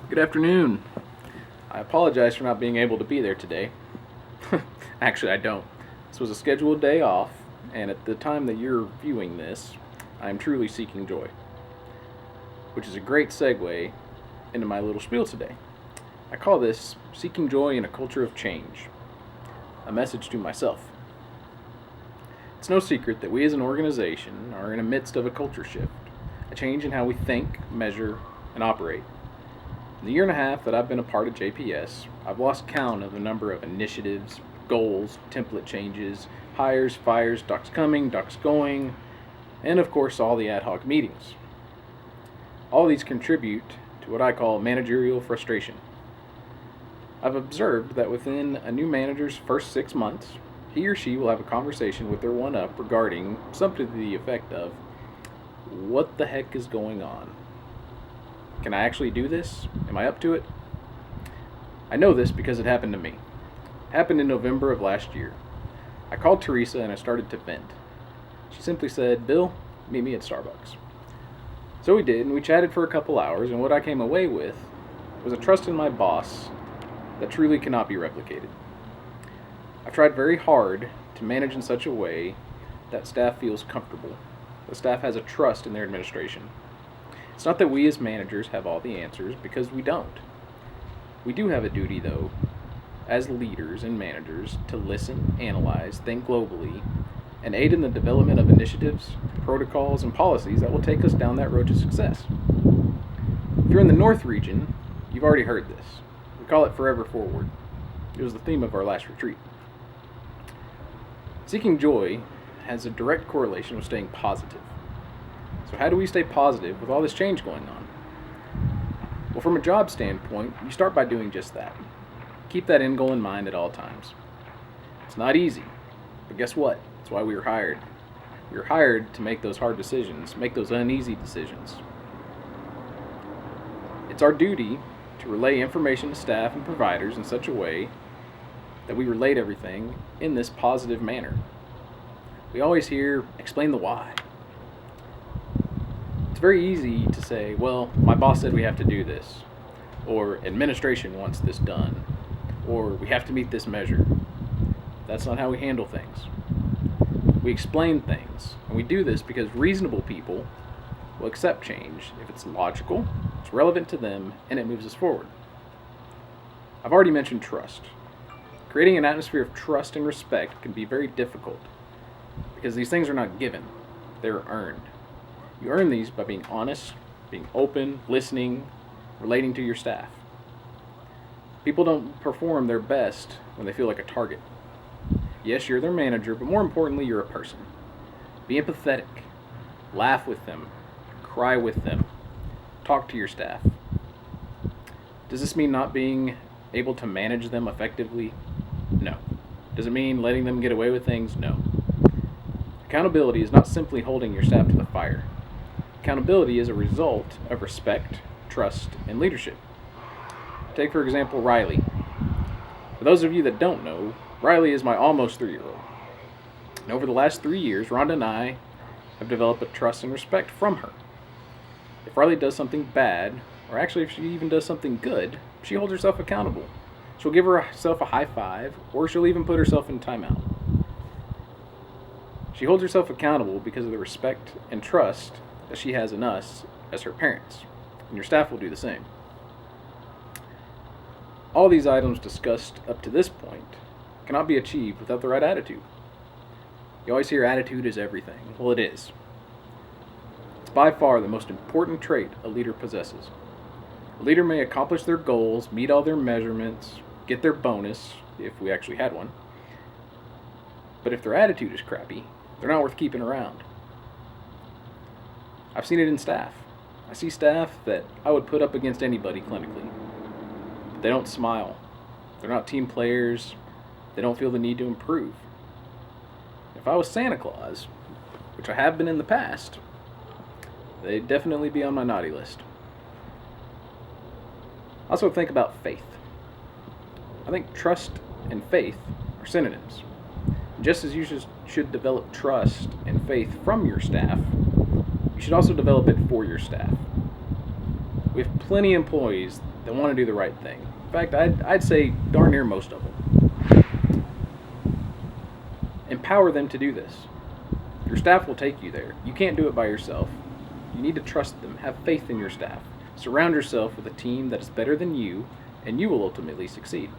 Good afternoon. I apologize for not being able to be there today. Actually, I don't. This was a scheduled day off, and at the time that you're viewing this, I am truly seeking joy, which is a great segue into my little spiel today. I call this Seeking Joy in a Culture of Change, a message to myself. It's no secret that we as an organization are in the midst of a culture shift, a change in how we think, measure, and operate. In the year and a half that I've been a part of JPS, I've lost count of the number of initiatives, goals, template changes, hires, fires, ducks coming, ducks going, and of course all the ad hoc meetings. All these contribute to what I call managerial frustration. I've observed that within a new manager's first 6 months, he or she will have a conversation with their one-up regarding something to the effect of, what the heck is going on? Can I actually do this? Am I up to it? I know this because it happened to me. It happened in November of last year. I called Teresa and I started to vent. She simply said, Bill, meet me at Starbucks. So we did, and we chatted for a couple hours, and what I came away with was a trust in my boss that truly cannot be replicated. I've tried very hard to manage in such a way that staff feels comfortable. The staff has a trust in their administration. It's not that we as managers have all the answers, because we don't. We do have a duty, though, as leaders and managers, to listen, analyze, think globally, and aid in the development of initiatives, protocols, and policies that will take us down that road to success. If you're in the North region, you've already heard this. We call it Forever Forward. It was the theme of our last retreat. Seeking joy has a direct correlation with staying positive. So how do we stay positive with all this change going on? Well, from a job standpoint, you start by doing just that. Keep that end goal in mind at all times. It's not easy, but guess what? That's why we were hired. We were hired to make those hard decisions, make those uneasy decisions. It's our duty to relay information to staff and providers in such a way that we relate everything in this positive manner. We always hear, explain the why. It's very easy to say, well, my boss said we have to do this, or administration wants this done, or we have to meet this measure. That's not how we handle things. We explain things, and we do this because reasonable people will accept change if it's logical, it's relevant to them, and it moves us forward. I've already mentioned trust. Creating an atmosphere of trust and respect can be very difficult because these things are not given, they're earned. You earn these by being honest, being open, listening, relating to your staff. People don't perform their best when they feel like a target. Yes, you're their manager, but more importantly, you're a person. Be empathetic. Laugh with them. Cry with them. Talk to your staff. Does this mean not being able to manage them effectively? No. Does it mean letting them get away with things? No. Accountability is not simply holding your staff to the fire. Accountability is a result of respect, trust, and leadership. Take, for example, Riley. For those of you that don't know, Riley is my almost 3-year-old. And over the last 3 years, Rhonda and I have developed a trust and respect from her. If Riley does something bad, or actually if she even does something good, she holds herself accountable. She'll give herself a high five, or she'll even put herself in timeout. She holds herself accountable because of the respect and trust that she has in us as her parents, and your staff will do the same. All these items discussed up to this point cannot be achieved without the right attitude. You always hear attitude is everything. Well, it is. It's by far the most important trait a leader possesses. A leader may accomplish their goals, meet all their measurements, get their bonus, if we actually had one, but if their attitude is crappy, they're not worth keeping around. I've seen it in staff. I see staff that I would put up against anybody clinically. But they don't smile. They're not team players. They don't feel the need to improve. If I was Santa Claus, which I have been in the past, they'd definitely be on my naughty list. Also think about faith. I think trust and faith are synonyms. Just as you should develop trust and faith from your staff, you should also develop it for your staff. We have plenty of employees that want to do the right thing. In fact, I'd say darn near most of them. Empower them to do this. Your staff will take you there. You can't do it by yourself. You need to trust them. Have faith in your staff. Surround yourself with a team that is better than you, and you will ultimately succeed.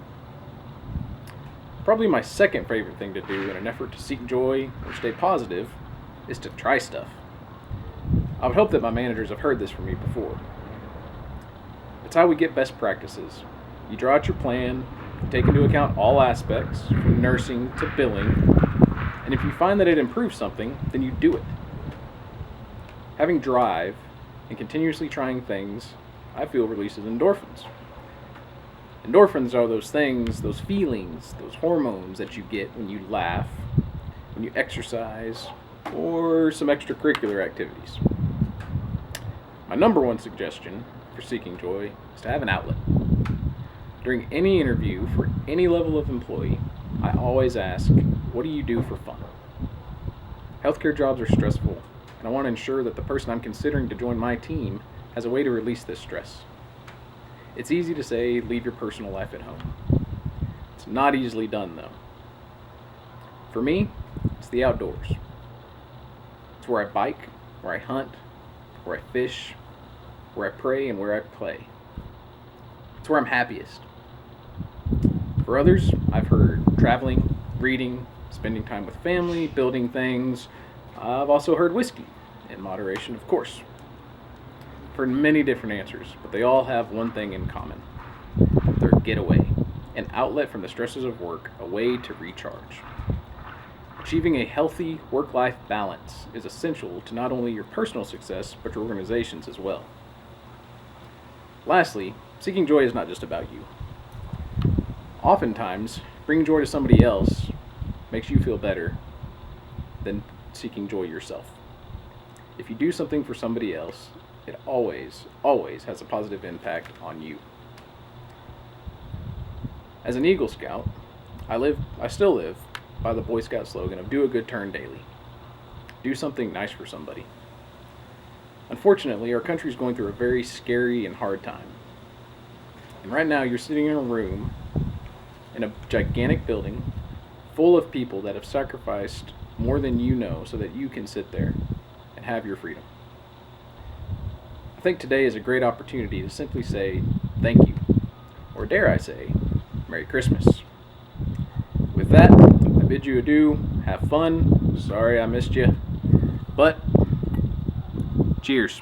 Probably my second favorite thing to do in an effort to seek joy or stay positive is to try stuff. I would hope that my managers have heard this from me before. It's how we get best practices. You draw out your plan, take into account all aspects, from nursing to billing, and if you find that it improves something, then you do it. Having drive and continuously trying things, I feel, releases endorphins. Endorphins are those things, those feelings, those hormones that you get when you laugh, when you exercise, or some extracurricular activities. My number one suggestion for seeking joy is to have an outlet. During any interview for any level of employee, I always ask, what do you do for fun? Healthcare jobs are stressful, and I want to ensure that the person I'm considering to join my team has a way to release this stress. It's easy to say, leave your personal life at home. It's not easily done, though. For me, it's the outdoors. It's where I bike, where I hunt, where I fish, where I pray, and where I play. It's where I'm happiest. For others, I've heard traveling, reading, spending time with family, building things. I've also heard whiskey, in moderation, of course. I've heard many different answers, but they all have one thing in common. They're a getaway, an outlet from the stresses of work, a way to recharge. Achieving a healthy work-life balance is essential to not only your personal success, but your organization's as well. Lastly, seeking joy is not just about you. Oftentimes, bringing joy to somebody else makes you feel better than seeking joy yourself. If you do something for somebody else, it always has a positive impact on you. As an Eagle Scout, I still live by the Boy Scout slogan of do a good turn daily. Do something nice for somebody. Unfortunately, our country is going through a very scary and hard time. And right now, you're sitting in a room in a gigantic building full of people that have sacrificed more than you know so that you can sit there and have your freedom. I think today is a great opportunity to simply say thank you, or dare I say, Merry Christmas. With that, I bid you adieu. Have fun. Sorry I missed you. But cheers.